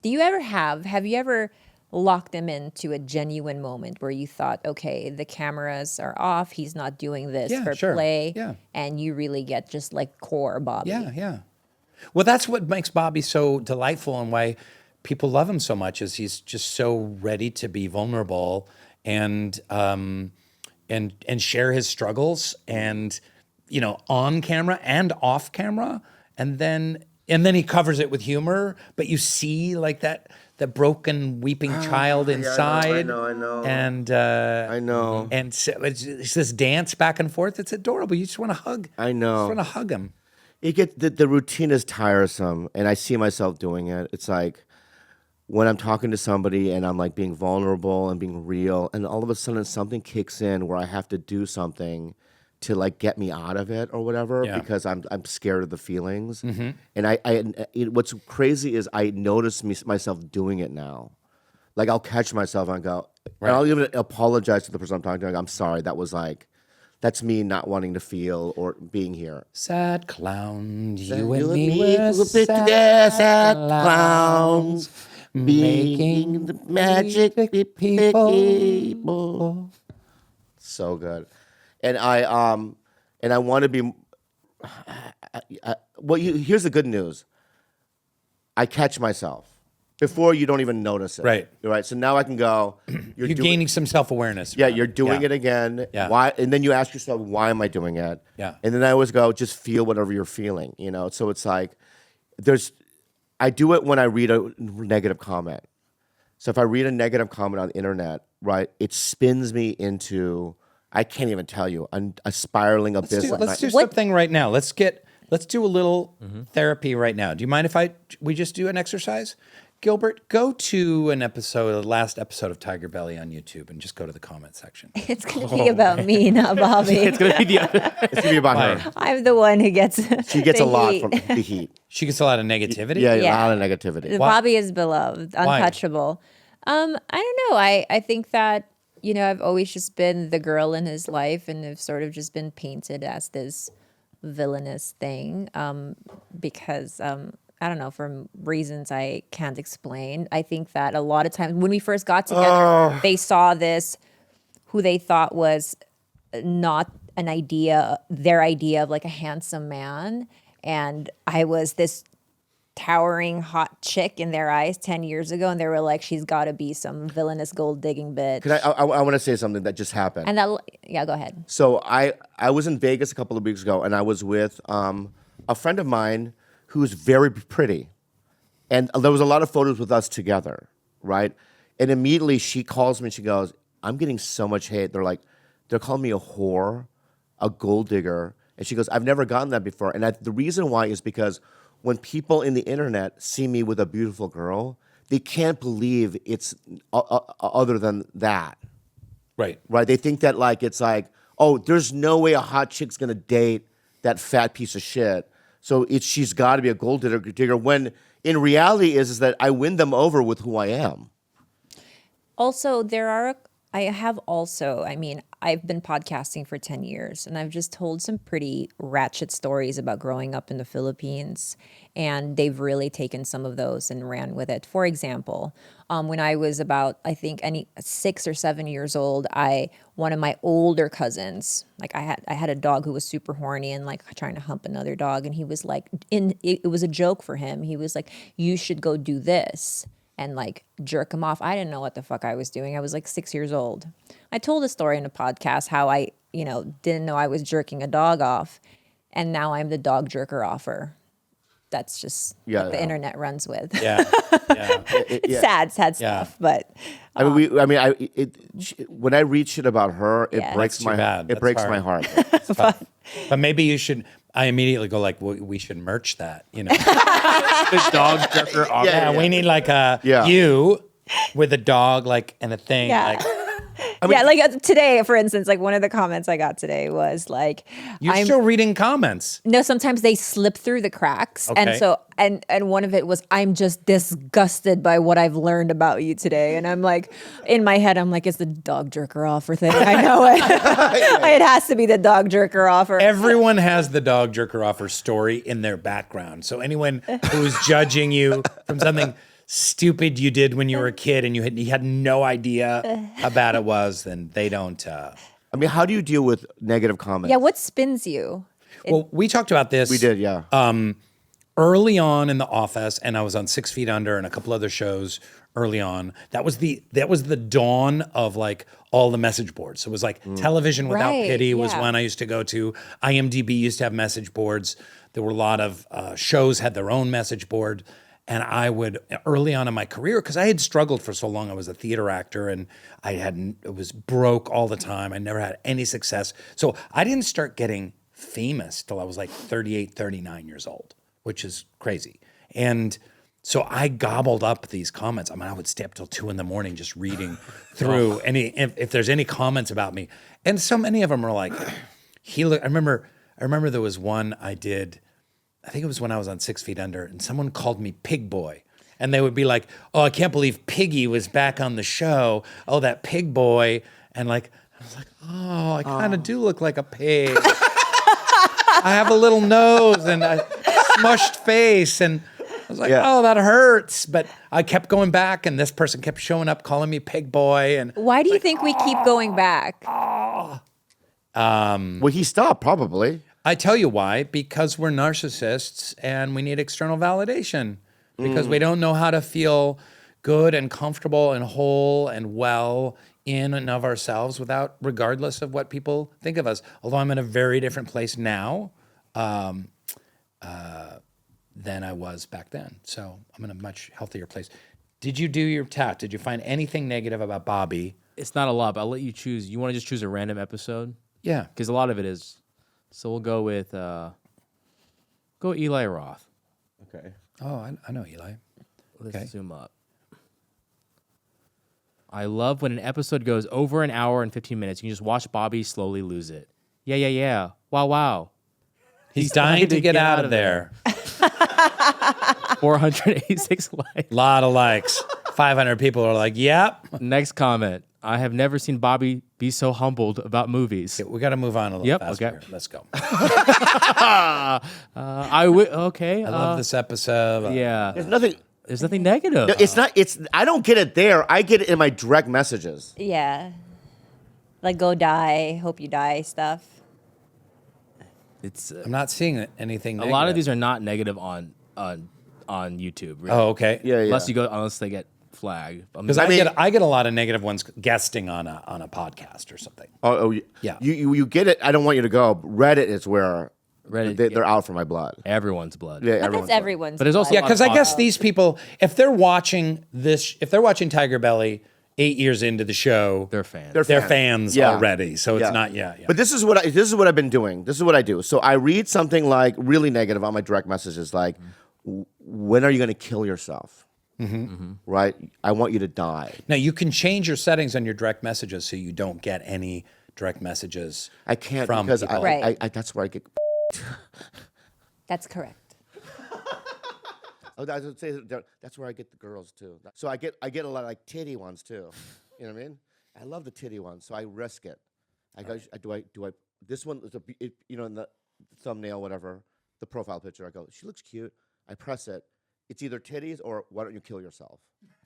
Have you ever locked them into a genuine moment where you thought, okay, the cameras are off, he's not doing this for play, and you really get just like core Bobby? Yeah. Well, that's what makes Bobby so delightful and why people love him so much is he's just so ready to be vulnerable and share his struggles and, you know, on camera and off camera. And then he covers it with humor, but you see like the broken, weeping child inside. I know. And I know. And so it's this dance back and forth. It's adorable. You just want to hug. I know. You just want to hug him. The routine is tiresome, and I see myself doing it. It's like when I'm talking to somebody and I'm like being vulnerable and being real, and all of a sudden something kicks in where I have to do something to like get me out of it or whatever because I'm scared of the feelings. Mm-hmm. And what's crazy is I notice myself doing it now. Like I'll catch myself and go, and I'll even apologize to the person I'm talking to. Like, I'm sorry, that's me not wanting to feel or being here. Sad clowns, you and and me were sad clowns, making the magic people. So good. And I want to be. Here's the good news. I catch myself before you don't even notice it. Right. So now I can go. You're gaining some self-awareness. Yeah, you're doing it again. Yeah. Why? And then you ask yourself, why am I doing it? Yeah. And then I always go, just feel whatever you're feeling. You know. So it's like, I do it when I read a negative comment. So if I read a negative comment on the internet, right, it spins me into. I can't even tell you. A spiraling abyss. Let's do something right now. Let's do a little therapy right now. Do you mind if we just do an exercise? Gilbert, go to the last episode of Tiger Belly on YouTube and just go to the comment section. It's going to be about me, not Bobby. It's going to be It's going to be about her. I'm the one who gets She gets a lot from the heat. She gets a lot of negativity? Yeah, a lot of negativity. Bobby is beloved, untouchable. I don't know. I think that, you know, I've always just been the girl in his life and have sort of just been painted as this villainous thing because, I don't know, for reasons I can't explain. I think that a lot of times when we first got together, they saw this, who they thought was not their idea of like a handsome man. And I was this towering hot chick in their eyes 10 years ago, and they were like, she's got to be some villainous gold digging bitch. I want to say something that just happened. And go ahead. So I was in Vegas a couple of weeks ago, and I was with a friend of mine who's very pretty, and there was a lot of photos with us together, right? And immediately she calls me and she goes, "I'm getting so much hate. They're calling me a whore, a gold digger," and she goes, "I've never gotten that before." And the reason why is because when people in the internet see me with a beautiful girl, they can't believe it's other than that. Right. They think that it's like, oh, there's no way a hot chick's gonna date that fat piece of shit. So she's got to be a gold digger. When in reality is that I win them over with who I am. Also, I've been podcasting for 10 years, and I've just told some pretty ratchet stories about growing up in the Philippines, and they've really taken some of those and ran with it. For example, when I was about, 6 or 7 years old, one of my older cousins, I had a dog who was super horny and trying to hump another dog, and he was it was a joke for him. He was like, "You should go do this," and jerk him off. I didn't know what the fuck I was doing. I was 6 years old. I told a story in a podcast how I, didn't know I was jerking a dog off, and now I'm the dog jerker offer. That's just what the internet runs with. Yeah. It's sad stuff, but when I read shit about her, it breaks my heart. But maybe you should. I immediately go we should merch that, The dog jerker offer. Yeah, we need you with a dog and a thing. Yeah. Today, for instance, one of the comments I got today was you're still reading comments. No, sometimes they slip through the cracks. Okay. And so, and one of it was, "I'm just disgusted by what I've learned about you today." And I'm in my head, I'm it's the dog jerker offer thing. I know it. It has to be the dog jerker offer. Everyone has the dog jerker offer story in their background. So anyone who's judging you from something stupid you did when you were a kid and you had no idea how bad it was, then they don't. I mean, how do you deal with negative comments? Yeah, what spins you? Well, we talked about this. We did, yeah. Early on in The Office, and I was on 6 Feet Under and a couple other shows early on. That was the dawn of like all the message boards. So it was like Television Without Right, Pity was yeah. one I used to go to. IMDb used to have message boards. There were a lot of shows had their own message board. And I would, early on in my career, because I had struggled for so long, I was a theater actor and it was broke all the time. I never had any success. So I didn't start getting famous till I was like 38, 39 years old, which is crazy. And so I gobbled up these comments. I mean, I would stay up till 2 a.m. just reading through if there's any comments about me. And so many of them are like, I remember there was one I did, I think it was when I was on 6 Feet Under, and someone called me Pig Boy. And they would be like, oh, I can't believe Piggy was back on the show. Oh, that Pig Boy. And like, I was like, oh, I kind of do look like a pig. I have a little nose and a smushed face. And I was like, oh, that hurts. But I kept going back, and this person kept showing up, calling me Pig Boy. And Why do you think we keep going back? Well, he stopped, probably. I tell you why, because we're narcissists and we need external validation because we don't know how to feel good and comfortable and whole and well in and of ourselves regardless of what people think of us. Although I'm in a very different place now than I was back then. So I'm in a much healthier place. Did you do your tap? Did you find anything negative about Bobby? It's not a lot, but I'll let you choose. You want to just choose a random episode? Yeah. Because a lot of it is. So we'll go with Eli Roth. Okay. Oh, I know Eli. Let's zoom up. I love when an episode goes over an hour and 15 minutes. You can just watch Bobby slowly lose it. Yeah. Wow. He's dying to get out of there. 486 likes. A lot of likes. 500 people are like, yep. Next comment. I have never seen Bobby be so humbled about movies. We got to move on a little faster. Okay. Here. Let's go. Okay. I love this episode. Yeah. There's nothing. There's nothing negative. No, it's not. I don't get it there. I get it in my direct messages. Yeah. Like go die, hope you die stuff. It's I'm not seeing anything a negative. lot of these are not negative on YouTube. Really. Oh, okay. Yeah. Unless they get flagged. Because I get a lot of negative ones guesting on a podcast or something. Yeah. You get it. I don't want you to go. Reddit is where Reddit, they're out for my blood. everyone's blood. Yeah, But that's everyone's. But there's also Yeah, because I guess these people, if they're watching Tiger Belly 8 years into the show, They're fans. They're fans Yeah. already. So it's not. Yeah. But this is what I've been doing. This is what I do. So I read something like really negative on my direct messages, like, when are you going to kill yourself? Right? I want you to die. Now you can change your settings on your direct messages so you don't get any direct messages. I can't from because people. Right. I that's where I get. That's correct. I would say that's where I get the girls too. So I get a lot of like titty ones too. You know what I mean? I love the titty ones, so I risk it. I go, do I? This one is in the thumbnail, whatever, the profile picture. I go, she looks cute. I press it. It's either titties or why don't you kill yourself?